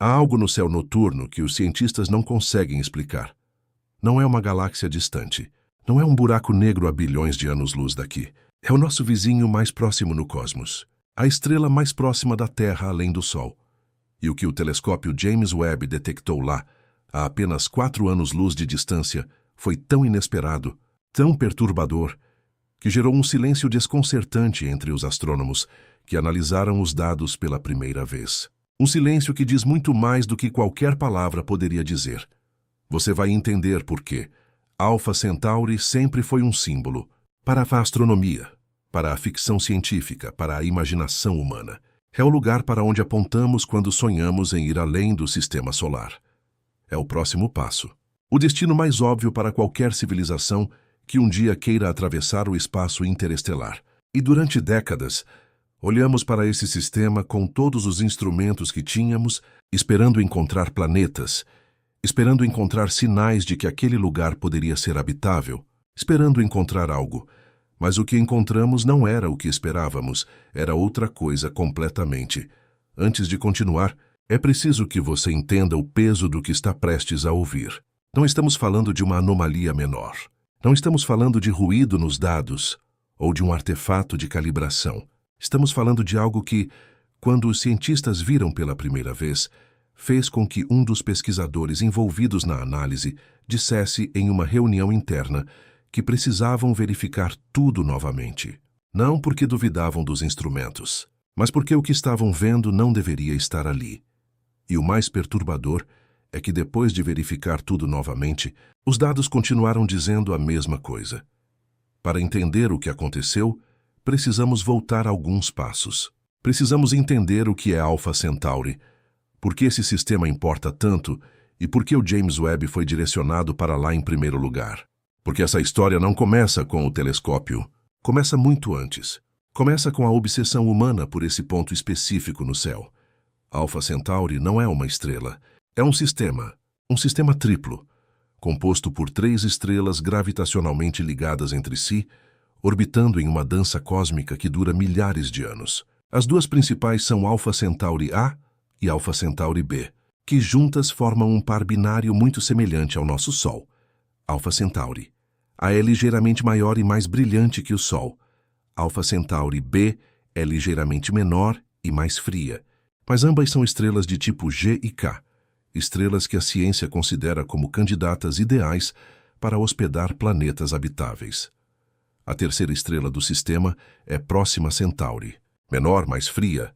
Há algo no céu noturno que os cientistas não conseguem explicar. Não é uma galáxia distante. Não é um buraco negro a bilhões de anos-luz daqui. É o nosso vizinho mais próximo no cosmos. A estrela mais próxima da Terra além do Sol. E o que o telescópio James Webb detectou lá, a apenas 4 anos-luz de distância, foi tão inesperado, tão perturbador, que gerou um silêncio desconcertante entre os astrônomos que analisaram os dados pela primeira vez. Um silêncio que diz muito mais do que qualquer palavra poderia dizer. Você vai entender por quê. Alpha Centauri sempre foi um símbolo para a astronomia, para a ficção científica, para a imaginação humana. É o lugar para onde apontamos quando sonhamos em ir além do sistema solar. É o próximo passo. O destino mais óbvio para qualquer civilização que um dia queira atravessar o espaço interestelar. E durante décadas, olhamos para esse sistema com todos os instrumentos que tínhamos, esperando encontrar planetas, esperando encontrar sinais de que aquele lugar poderia ser habitável, esperando encontrar algo. Mas o que encontramos não era o que esperávamos, era outra coisa completamente. Antes de continuar, é preciso que você entenda o peso do que está prestes a ouvir. Não estamos falando de uma anomalia menor. Não estamos falando de ruído nos dados ou de um artefato de calibração. Estamos falando de algo que, quando os cientistas viram pela primeira vez, fez com que um dos pesquisadores envolvidos na análise dissesse em uma reunião interna que precisavam verificar tudo novamente. Não porque duvidavam dos instrumentos, mas porque o que estavam vendo não deveria estar ali. E o mais perturbador é que depois de verificar tudo novamente, os dados continuaram dizendo a mesma coisa. Para entender o que aconteceu, precisamos voltar alguns passos. Precisamos entender o que é Alpha Centauri, por que esse sistema importa tanto e por que o James Webb foi direcionado para lá em primeiro lugar. Porque essa história não começa com o telescópio. Começa muito antes. Começa com a obsessão humana por esse ponto específico no céu. Alpha Centauri não é uma estrela. É um sistema triplo, composto por 3 estrelas gravitacionalmente ligadas entre si, orbitando em uma dança cósmica que dura milhares de anos. As 2 principais são Alpha Centauri A e Alpha Centauri B, que juntas formam um par binário muito semelhante ao nosso Sol. Alpha Centauri A é ligeiramente maior e mais brilhante que o Sol. Alpha Centauri B é ligeiramente menor e mais fria, mas ambas são estrelas de tipo G e K, estrelas que a ciência considera como candidatas ideais para hospedar planetas habitáveis. A terceira estrela do sistema é Próxima Centauri, menor, mais fria,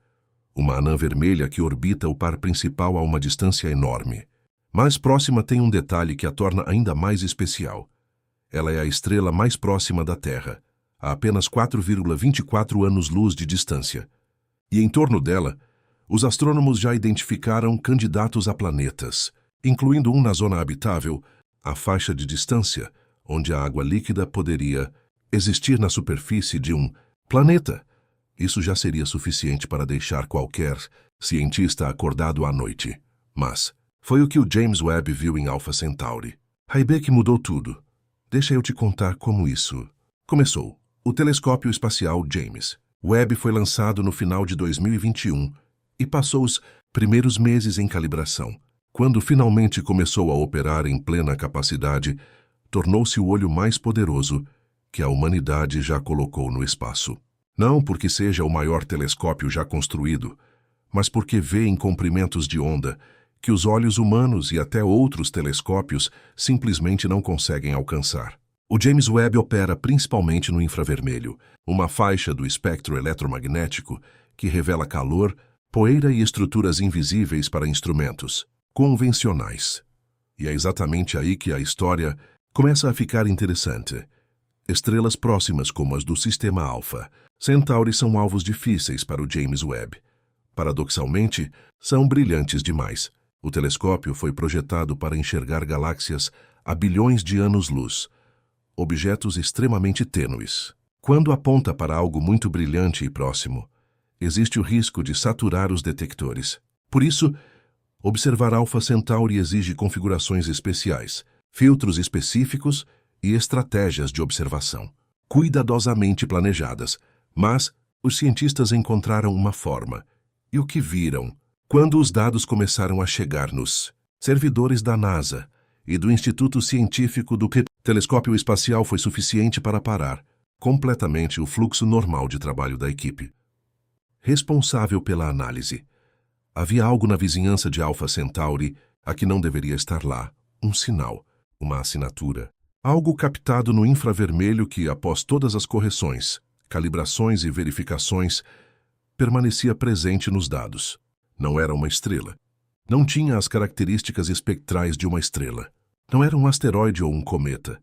uma anã vermelha que orbita o par principal a uma distância enorme. Mais próxima tem um detalhe que a torna ainda mais especial. Ela é a estrela mais próxima da Terra, a apenas 4,24 anos-luz de distância. E em torno dela, os astrônomos já identificaram candidatos a planetas, incluindo um na zona habitável, a faixa de distância, onde a água líquida poderia existir na superfície de um planeta. Isso já seria suficiente para deixar qualquer cientista acordado à noite. Mas foi o que o James Webb viu em Alpha Centauri. Heibeck mudou tudo. Deixa eu te contar como isso começou. O telescópio espacial James Webb foi lançado no final de 2021 e passou os primeiros meses em calibração. Quando finalmente começou a operar em plena capacidade, tornou-se o olho mais poderoso que a humanidade já colocou no espaço. Não porque seja o maior telescópio já construído, mas porque vê em comprimentos de onda que os olhos humanos e até outros telescópios simplesmente não conseguem alcançar. O James Webb opera principalmente no infravermelho, uma faixa do espectro eletromagnético que revela calor, poeira e estruturas invisíveis para instrumentos convencionais. E é exatamente aí que a história começa a ficar interessante. Estrelas próximas como as do sistema Alpha Centauri são alvos difíceis para o James Webb. Paradoxalmente, são brilhantes demais. O telescópio foi projetado para enxergar galáxias a bilhões de anos-luz, objetos extremamente tênues. Quando aponta para algo muito brilhante e próximo, existe o risco de saturar os detectores. Por isso, observar Alpha Centauri exige configurações especiais, filtros específicos e estratégias de observação, cuidadosamente planejadas. Mas os cientistas encontraram uma forma. E o que viram, Quando os dados começaram a chegar nos servidores da NASA e do Instituto Científico do Telescópio Espacial, foi suficiente para parar completamente o fluxo normal de trabalho da equipe responsável pela análise. Havia algo na vizinhança de Alpha Centauri a que não deveria estar lá, um sinal, uma assinatura. Algo captado no infravermelho que, após todas as correções, calibrações e verificações, permanecia presente nos dados. Não era uma estrela. Não tinha as características espectrais de uma estrela. Não era um asteroide ou um cometa,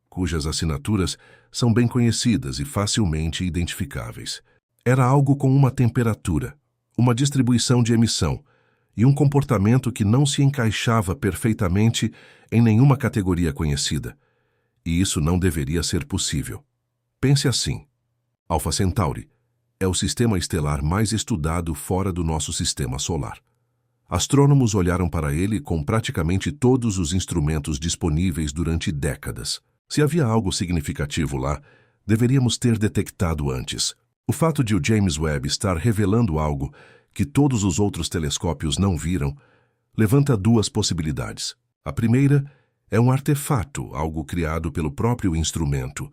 cujas assinaturas são bem conhecidas e facilmente identificáveis. Era algo com uma temperatura, uma distribuição de emissão e um comportamento que não se encaixava perfeitamente em nenhuma categoria conhecida. E isso não deveria ser possível. Pense assim: Alpha Centauri é o sistema estelar mais estudado fora do nosso sistema solar. Astrônomos olharam para ele com praticamente todos os instrumentos disponíveis durante décadas. Se havia algo significativo lá, deveríamos ter detectado antes. O fato de o James Webb estar revelando algo que todos os outros telescópios não viram levanta duas possibilidades. A primeira é um artefato, algo criado pelo próprio instrumento,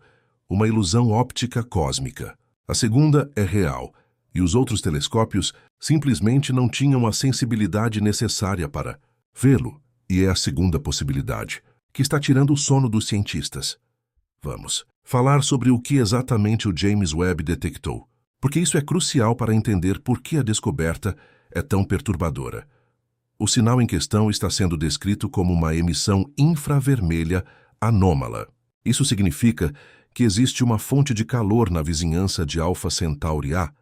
uma ilusão óptica cósmica. A segunda é real, e os outros telescópios simplesmente não tinham a sensibilidade necessária para vê-lo. E é a segunda possibilidade, que está tirando o sono dos cientistas. Vamos falar sobre o que exatamente o James Webb detectou, porque isso é crucial para entender por que a descoberta é tão perturbadora. O sinal em questão está sendo descrito como uma emissão infravermelha anômala. Isso significa que existe uma fonte de calor na vizinhança de Alpha Centauri A,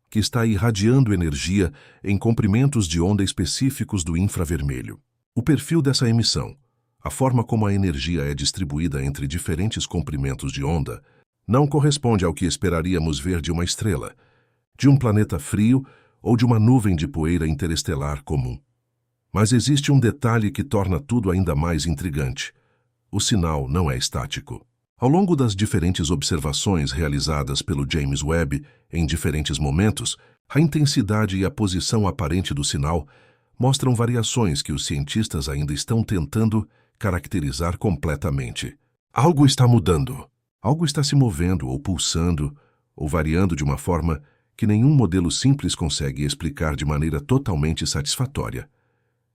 que está irradiando energia em comprimentos de onda específicos do infravermelho. O perfil dessa emissão, a forma como a energia é distribuída entre diferentes comprimentos de onda, não corresponde ao que esperaríamos ver de uma estrela, de um planeta frio ou de uma nuvem de poeira interestelar comum. Mas existe um detalhe que torna tudo ainda mais intrigante. O sinal não é estático. Ao longo das diferentes observações realizadas pelo James Webb em diferentes momentos, a intensidade e a posição aparente do sinal mostram variações que os cientistas ainda estão tentando caracterizar completamente. Algo está mudando. Algo está se movendo ou pulsando ou variando de uma forma que nenhum modelo simples consegue explicar de maneira totalmente satisfatória.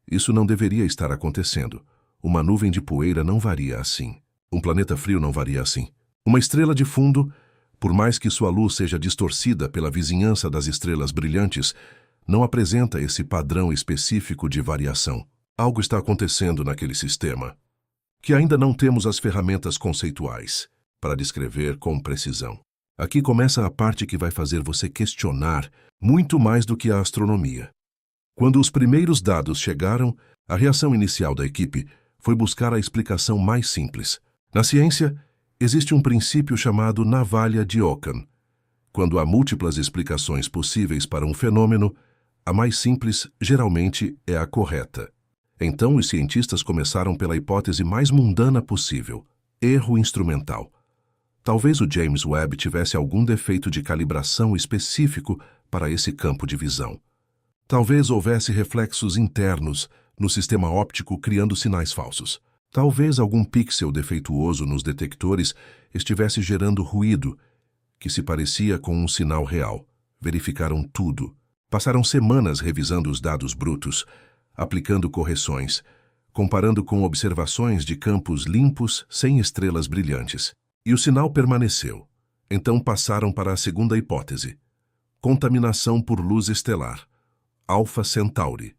Isso não deveria estar acontecendo. Uma nuvem de poeira não varia assim. Um planeta frio não varia assim. Uma estrela de fundo, por mais que sua luz seja distorcida pela vizinhança das estrelas brilhantes, não apresenta esse padrão específico de variação. Algo está acontecendo naquele sistema, que ainda não temos as ferramentas conceituais para descrever com precisão. Aqui começa a parte que vai fazer você questionar muito mais do que a astronomia. Quando os primeiros dados chegaram, a reação inicial da equipe foi buscar a explicação mais simples. Na ciência, existe um princípio chamado navalha de Ockham. Quando há múltiplas explicações possíveis para um fenômeno, a mais simples geralmente é a correta. Então, os cientistas começaram pela hipótese mais mundana possível: erro instrumental. Talvez o James Webb tivesse algum defeito de calibração específico para esse campo de visão. Talvez houvesse reflexos internos no sistema óptico criando sinais falsos. Talvez algum pixel defeituoso nos detectores estivesse gerando ruído que se parecia com um sinal real. Verificaram tudo. Passaram semanas revisando os dados brutos, aplicando correções, comparando com observações de campos limpos sem estrelas brilhantes. E o sinal permaneceu. Então passaram para a segunda hipótese: contaminação por luz estelar. Alpha Centauri.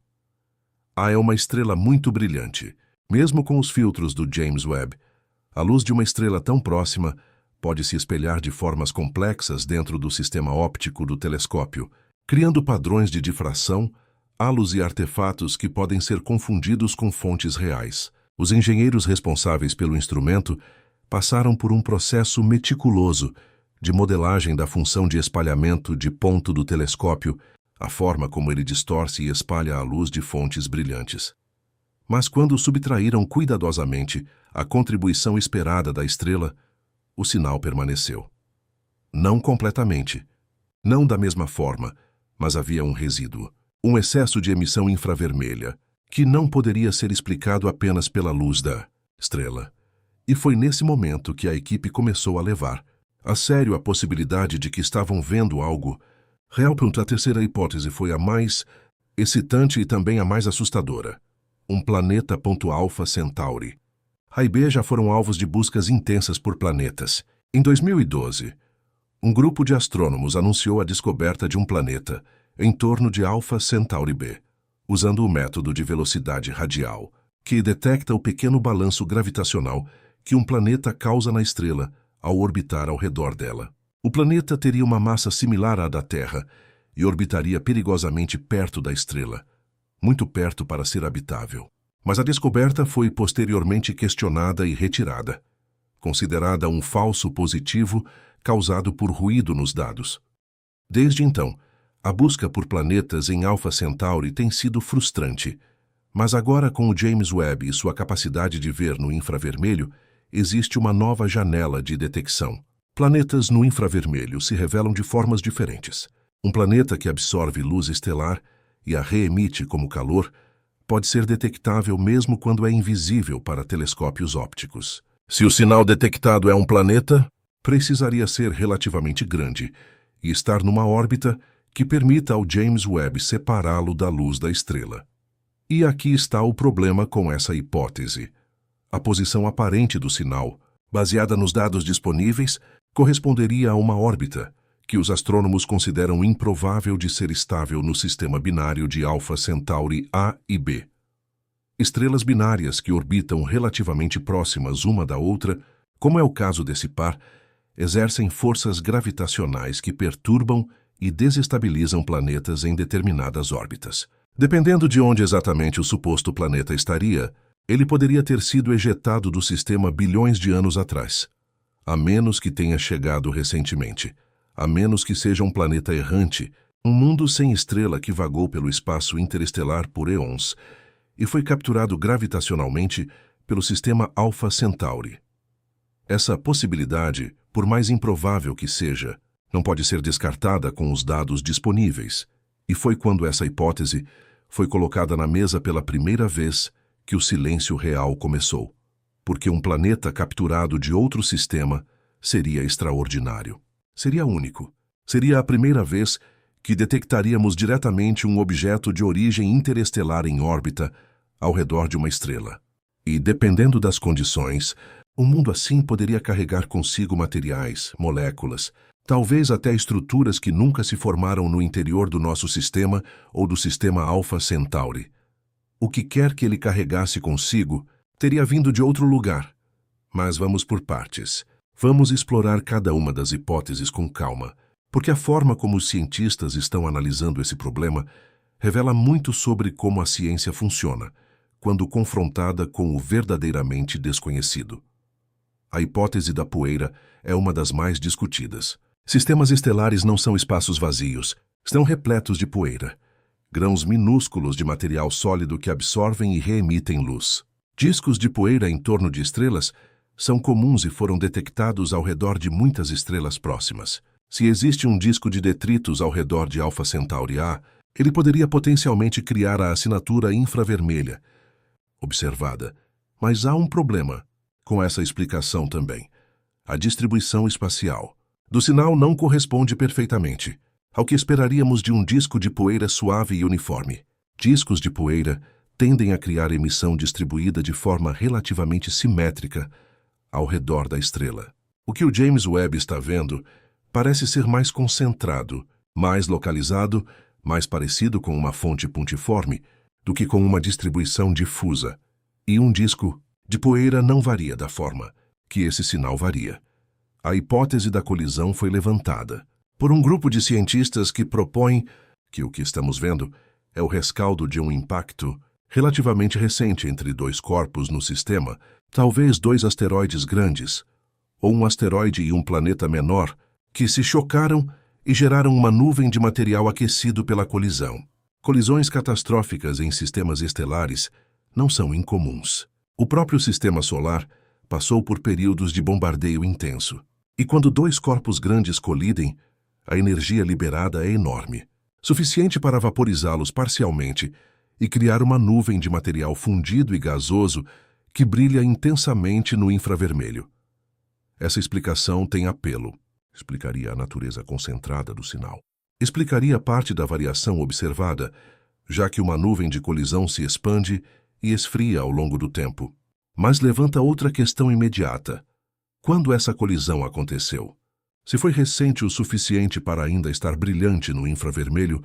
A é uma estrela muito brilhante. Mesmo com os filtros do James Webb, a luz de uma estrela tão próxima pode se espelhar de formas complexas dentro do sistema óptico do telescópio, criando padrões de difração, halos e artefatos que podem ser confundidos com fontes reais. Os engenheiros responsáveis pelo instrumento passaram por um processo meticuloso de modelagem da função de espalhamento de ponto do telescópio, a forma como ele distorce e espalha a luz de fontes brilhantes. Mas quando subtraíram cuidadosamente a contribuição esperada da estrela, o sinal permaneceu. Não completamente, não da mesma forma, mas havia um resíduo. um excesso de emissão infravermelha, que não poderia ser explicado apenas pela luz da estrela. E foi nesse momento que a equipe começou a levar a sério a possibilidade de que estavam vendo algo real. A terceira hipótese foi a mais excitante e também a mais assustadora. Um planeta. Alpha Centauri. A e B já foram alvos de buscas intensas por planetas. Em 2012, um grupo de astrônomos anunciou a descoberta de um planeta em torno de Alpha Centauri B, usando o método de velocidade radial, que detecta o pequeno balanço gravitacional que um planeta causa na estrela ao orbitar ao redor dela. O planeta teria uma massa similar à da Terra e orbitaria perigosamente perto da estrela, muito perto para ser habitável. Mas a descoberta foi posteriormente questionada e retirada, considerada um falso positivo causado por ruído nos dados. Desde então, a busca por planetas em Alpha Centauri tem sido frustrante, mas agora com o James Webb e sua capacidade de ver no infravermelho, existe uma nova janela de detecção. Planetas no infravermelho se revelam de formas diferentes. Um planeta que absorve luz estelar e a reemite como calor pode ser detectável mesmo quando é invisível para telescópios ópticos. Se o sinal detectado é um planeta, precisaria ser relativamente grande e estar numa órbita que permita ao James Webb separá-lo da luz da estrela. E aqui está o problema com essa hipótese. A posição aparente do sinal, baseada nos dados disponíveis, corresponderia a uma órbita que os astrônomos consideram improvável de ser estável no sistema binário de Alpha Centauri A e B. Estrelas binárias que orbitam relativamente próximas uma da outra, como é o caso desse par, exercem forças gravitacionais que perturbam e desestabilizam planetas em determinadas órbitas. Dependendo de onde exatamente o suposto planeta estaria, ele poderia ter sido ejetado do sistema bilhões de anos atrás, a menos que tenha chegado recentemente, a menos que seja um planeta errante, um mundo sem estrela que vagou pelo espaço interestelar por eons e foi capturado gravitacionalmente pelo sistema Alpha Centauri. Essa possibilidade, por mais improvável que seja, não pode ser descartada com os dados disponíveis, e foi quando essa hipótese foi colocada na mesa pela primeira vez que o silêncio real começou, porque um planeta capturado de outro sistema seria extraordinário. Seria único. Seria a primeira vez que detectaríamos diretamente um objeto de origem interestelar em órbita ao redor de uma estrela. E, dependendo das condições, um mundo assim poderia carregar consigo materiais, moléculas, talvez até estruturas que nunca se formaram no interior do nosso sistema ou do sistema Alpha Centauri. O que quer que ele carregasse consigo teria vindo de outro lugar. Mas vamos por partes. Vamos explorar cada uma das hipóteses com calma, porque a forma como os cientistas estão analisando esse problema revela muito sobre como a ciência funciona, quando confrontada com o verdadeiramente desconhecido. A hipótese da poeira é uma das mais discutidas. Sistemas estelares não são espaços vazios, estão repletos de poeira, grãos minúsculos de material sólido que absorvem e reemitem luz. Discos de poeira em torno de estrelas são comuns e foram detectados ao redor de muitas estrelas próximas. Se existe um disco de detritos ao redor de Alpha Centauri A, ele poderia potencialmente criar a assinatura infravermelha observada. Mas há um problema com essa explicação também. A distribuição espacial do sinal não corresponde perfeitamente ao que esperaríamos de um disco de poeira suave e uniforme. Discos de poeira tendem a criar emissão distribuída de forma relativamente simétrica ao redor da estrela. O que o James Webb está vendo parece ser mais concentrado, mais localizado, mais parecido com uma fonte pontiforme do que com uma distribuição difusa. E um disco de poeira não varia da forma que esse sinal varia. A hipótese da colisão foi levantada por um grupo de cientistas que propõe que o que estamos vendo é o rescaldo de um impacto relativamente recente entre dois corpos no sistema, talvez dois asteroides grandes, ou um asteroide e um planeta menor, que se chocaram e geraram uma nuvem de material aquecido pela colisão. Colisões catastróficas em sistemas estelares não são incomuns. O próprio sistema solar passou por períodos de bombardeio intenso. E quando dois corpos grandes colidem, a energia liberada é enorme. suficiente para vaporizá-los parcialmente e criar uma nuvem de material fundido e gasoso que brilha intensamente no infravermelho. Essa explicação tem apelo. Explicaria a natureza concentrada do sinal. Explicaria parte da variação observada, já que uma nuvem de colisão se expande e esfria ao longo do tempo. Mas levanta outra questão imediata. Quando essa colisão aconteceu? Se foi recente o suficiente para ainda estar brilhante no infravermelho,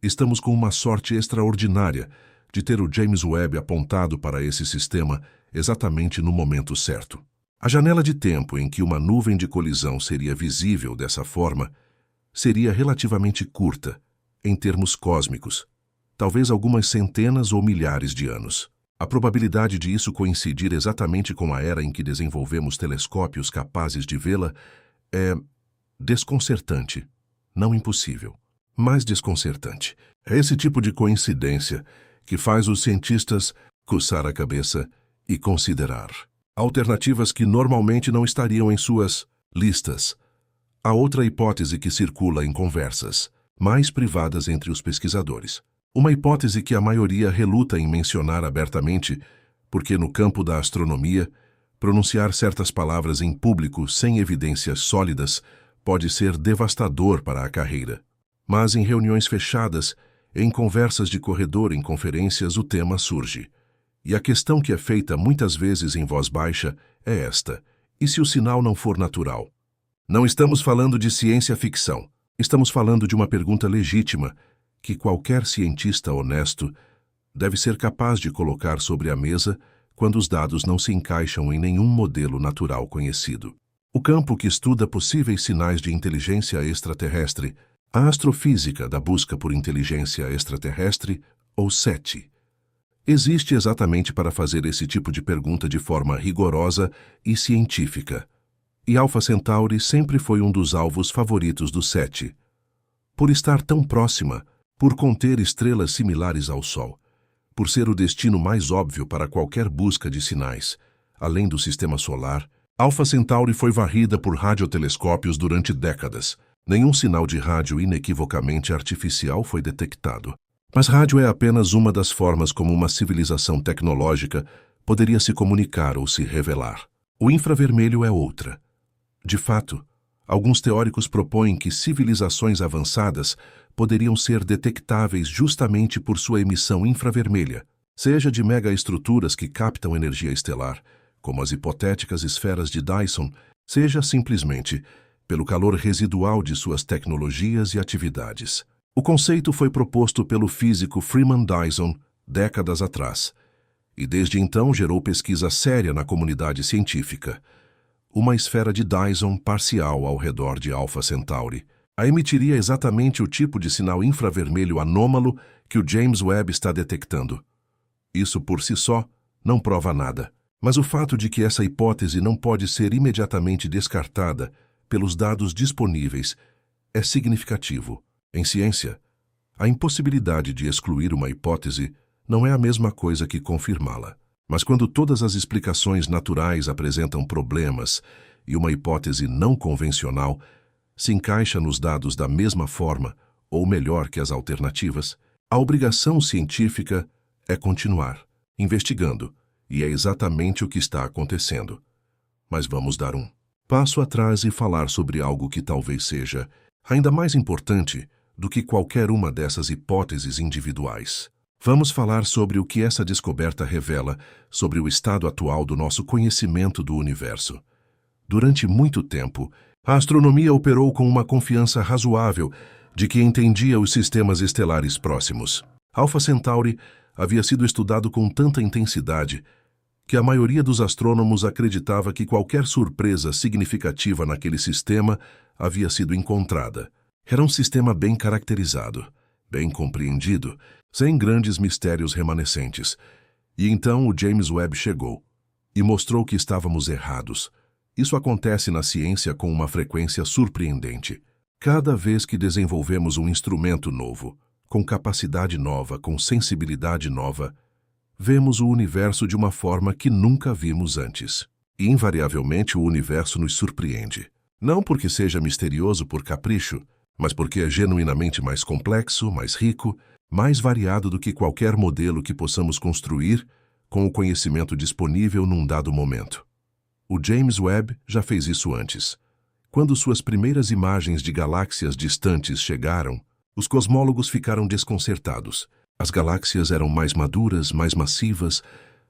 estamos com uma sorte extraordinária de ter o James Webb apontado para esse sistema exatamente no momento certo. A janela de tempo em que uma nuvem de colisão seria visível dessa forma seria relativamente curta, em termos cósmicos, talvez algumas centenas ou milhares de anos. A probabilidade de isso coincidir exatamente com a era em que desenvolvemos telescópios capazes de vê-la é desconcertante, não impossível, mas desconcertante. É esse tipo de coincidência que faz os cientistas coçar a cabeça e considerar alternativas que normalmente não estariam em suas listas. Há outra hipótese que circula em conversas mais privadas entre os pesquisadores. Uma hipótese que a maioria reluta em mencionar abertamente, porque no campo da astronomia, pronunciar certas palavras em público sem evidências sólidas pode ser devastador para a carreira. Mas em reuniões fechadas, em conversas de corredor, em conferências, o tema surge. E a questão que é feita muitas vezes em voz baixa é esta: e se o sinal não for natural? Não estamos falando de ciência-ficção. Estamos falando de uma pergunta legítima que qualquer cientista honesto deve ser capaz de colocar sobre a mesa quando os dados não se encaixam em nenhum modelo natural conhecido. O campo que estuda possíveis sinais de inteligência extraterrestre, a astrofísica da busca por inteligência extraterrestre, ou SETI, existe exatamente para fazer esse tipo de pergunta de forma rigorosa e científica. E Alpha Centauri sempre foi um dos alvos favoritos do SETI. Por estar tão próxima, por conter estrelas similares ao Sol, por ser o destino mais óbvio para qualquer busca de sinais, além do sistema solar, Alpha Centauri foi varrida por radiotelescópios durante décadas. Nenhum sinal de rádio inequivocamente artificial foi detectado. Mas rádio é apenas uma das formas como uma civilização tecnológica poderia se comunicar ou se revelar. O infravermelho é outra. De fato, alguns teóricos propõem que civilizações avançadas poderiam ser detectáveis justamente por sua emissão infravermelha, seja de megaestruturas que captam energia estelar, como as hipotéticas esferas de Dyson, seja simplesmente pelo calor residual de suas tecnologias e atividades. O conceito foi proposto pelo físico Freeman Dyson décadas atrás, e desde então gerou pesquisa séria na comunidade científica. Uma esfera de Dyson parcial ao redor de Alpha Centauri a emitiria exatamente o tipo de sinal infravermelho anômalo que o James Webb está detectando. Isso por si só não prova nada, mas o fato de que essa hipótese não pode ser imediatamente descartada pelos dados disponíveis é significativo. Em ciência, a impossibilidade de excluir uma hipótese não é a mesma coisa que confirmá-la. Mas quando todas as explicações naturais apresentam problemas e uma hipótese não convencional se encaixa nos dados da mesma forma, ou melhor que as alternativas, a obrigação científica é continuar investigando, e é exatamente o que está acontecendo. Mas vamos dar um passo atrás e falar sobre algo que talvez seja ainda mais importante do que qualquer uma dessas hipóteses individuais. Vamos falar sobre o que essa descoberta revela sobre o estado atual do nosso conhecimento do universo. Durante muito tempo, a astronomia operou com uma confiança razoável de que entendia os sistemas estelares próximos. Alpha Centauri havia sido estudado com tanta intensidade que a maioria dos astrônomos acreditava que qualquer surpresa significativa naquele sistema havia sido encontrada. Era um sistema bem caracterizado, bem compreendido, sem grandes mistérios remanescentes. E então o James Webb chegou e mostrou que estávamos errados. Isso acontece na ciência com uma frequência surpreendente. Cada vez que desenvolvemos um instrumento novo, com capacidade nova, com sensibilidade nova, vemos o universo de uma forma que nunca vimos antes. E, invariavelmente, o universo nos surpreende. Não porque seja misterioso por capricho, mas porque é genuinamente mais complexo, mais rico, mais variado do que qualquer modelo que possamos construir com o conhecimento disponível num dado momento. O James Webb já fez isso antes. Quando suas primeiras imagens de galáxias distantes chegaram, os cosmólogos ficaram desconcertados. As galáxias eram mais maduras, mais massivas,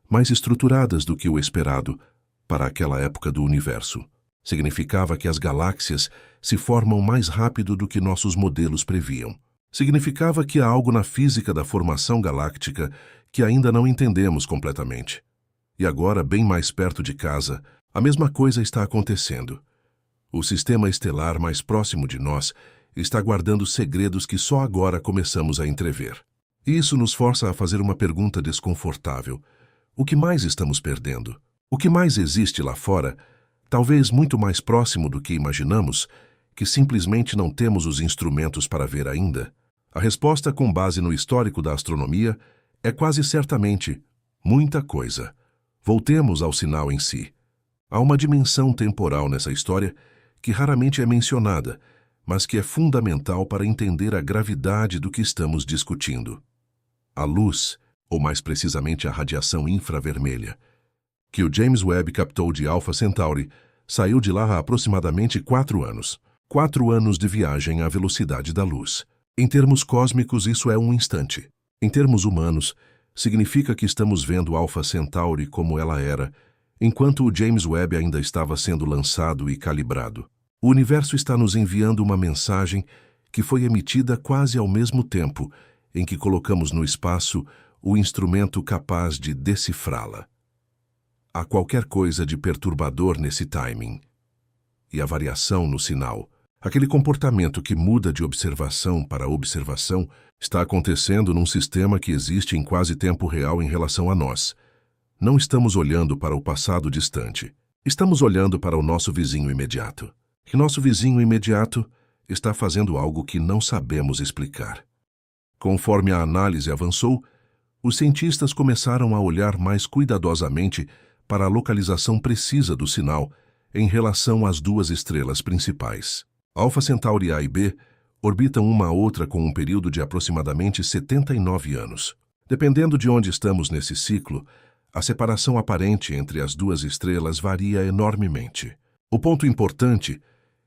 mais estruturadas do que o esperado para aquela época do universo. Significava que as galáxias se formam mais rápido do que nossos modelos previam. Significava que há algo na física da formação galáctica que ainda não entendemos completamente. E agora, bem mais perto de casa, a mesma coisa está acontecendo. O sistema estelar mais próximo de nós está guardando segredos que só agora começamos a entrever. E isso nos força a fazer uma pergunta desconfortável. O que mais estamos perdendo? O que mais existe lá fora, talvez muito mais próximo do que imaginamos, que simplesmente não temos os instrumentos para ver ainda? A resposta, com base no histórico da astronomia, é quase certamente muita coisa. Voltemos ao sinal em si. Há uma dimensão temporal nessa história que raramente é mencionada, mas que é fundamental para entender a gravidade do que estamos discutindo. A luz, ou mais precisamente a radiação infravermelha, que o James Webb captou de Alpha Centauri, saiu de lá há aproximadamente 4 anos. 4 anos de viagem à velocidade da luz. Em termos cósmicos, isso é um instante. Em termos humanos, significa que estamos vendo Alpha Centauri como ela era, enquanto o James Webb ainda estava sendo lançado e calibrado. O universo está nos enviando uma mensagem que foi emitida quase ao mesmo tempo em que colocamos no espaço o instrumento capaz de decifrá-la. Há qualquer coisa de perturbador nesse timing. E a variação no sinal, aquele comportamento que muda de observação para observação, está acontecendo num sistema que existe em quase tempo real em relação a nós. Não estamos olhando para o passado distante. Estamos olhando para o nosso vizinho imediato. E nosso vizinho imediato está fazendo algo que não sabemos explicar. Conforme a análise avançou, os cientistas começaram a olhar mais cuidadosamente para a localização precisa do sinal em relação às 2 estrelas principais. Alpha Centauri A e B orbitam uma a outra com um período de aproximadamente 79 anos. Dependendo de onde estamos nesse ciclo, a separação aparente entre as 2 estrelas varia enormemente. O ponto importante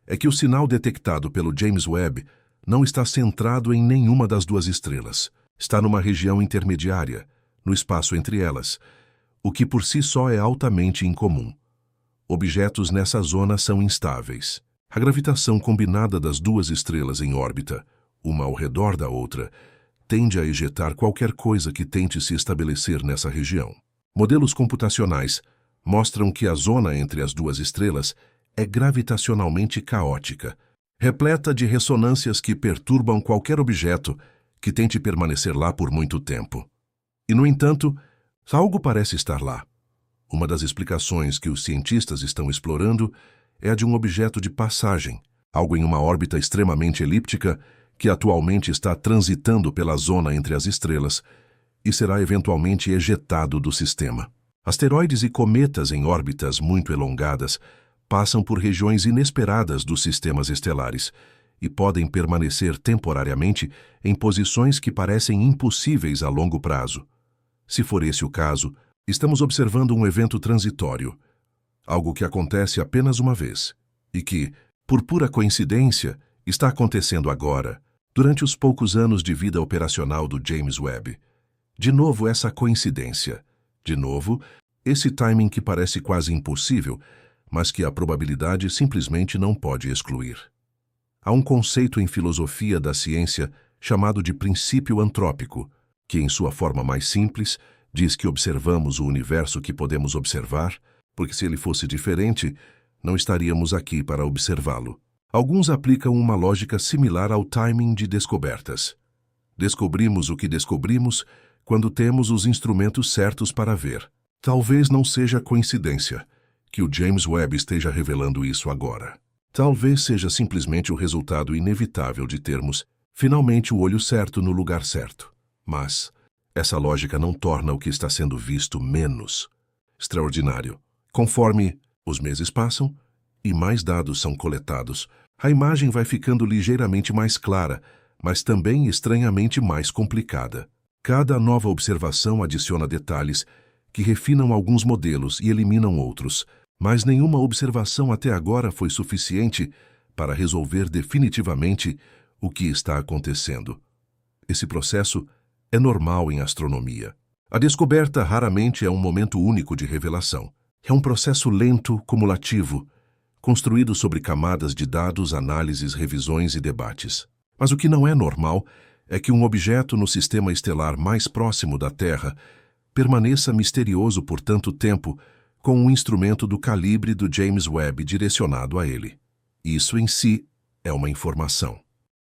é que o sinal detectado pelo James Webb não está centrado em nenhuma das 2 estrelas. Está numa região intermediária, no espaço entre elas, o que por si só é altamente incomum. Objetos nessa zona são instáveis. A gravitação combinada das 2 estrelas em órbita, uma ao redor da outra, tende a ejetar qualquer coisa que tente se estabelecer nessa região. Modelos computacionais mostram que a zona entre as 2 estrelas é gravitacionalmente caótica, repleta de ressonâncias que perturbam qualquer objeto que tente permanecer lá por muito tempo. E, no entanto, algo parece estar lá. Uma das explicações que os cientistas estão explorando é a de um objeto de passagem, algo em uma órbita extremamente elíptica que atualmente está transitando pela zona entre as estrelas e será eventualmente ejetado do sistema. Asteroides e cometas em órbitas muito elongadas passam por regiões inesperadas dos sistemas estelares e podem permanecer temporariamente em posições que parecem impossíveis a longo prazo. Se for esse o caso, estamos observando um evento transitório, algo que acontece apenas uma vez e que, por pura coincidência, está acontecendo agora, durante os poucos anos de vida operacional do James Webb. De novo essa coincidência. De novo, esse timing que parece quase impossível, mas que a probabilidade simplesmente não pode excluir. Há um conceito em filosofia da ciência chamado de princípio antrópico, que, em sua forma mais simples, diz que observamos o universo que podemos observar, porque se ele fosse diferente, não estaríamos aqui para observá-lo. Alguns aplicam uma lógica similar ao timing de descobertas. Descobrimos o que descobrimos quando temos os instrumentos certos para ver. Talvez não seja coincidência que o James Webb esteja revelando isso agora. Talvez seja simplesmente o resultado inevitável de termos, finalmente, o olho certo no lugar certo. Mas essa lógica não torna o que está sendo visto menos extraordinário. Conforme os meses passam e mais dados são coletados, A imagem vai ficando ligeiramente mais clara, mas também estranhamente mais complicada. Cada nova observação adiciona detalhes que refinam alguns modelos e eliminam outros, mas nenhuma observação até agora foi suficiente para resolver definitivamente o que está acontecendo. Esse processo é normal em astronomia. A descoberta raramente é um momento único de revelação. É um processo lento, cumulativo, construído sobre camadas de dados, análises, revisões e debates. Mas o que não é normal é que um objeto no sistema estelar mais próximo da Terra permaneça misterioso por tanto tempo com um instrumento do calibre do James Webb direcionado a ele. Isso em si é uma informação.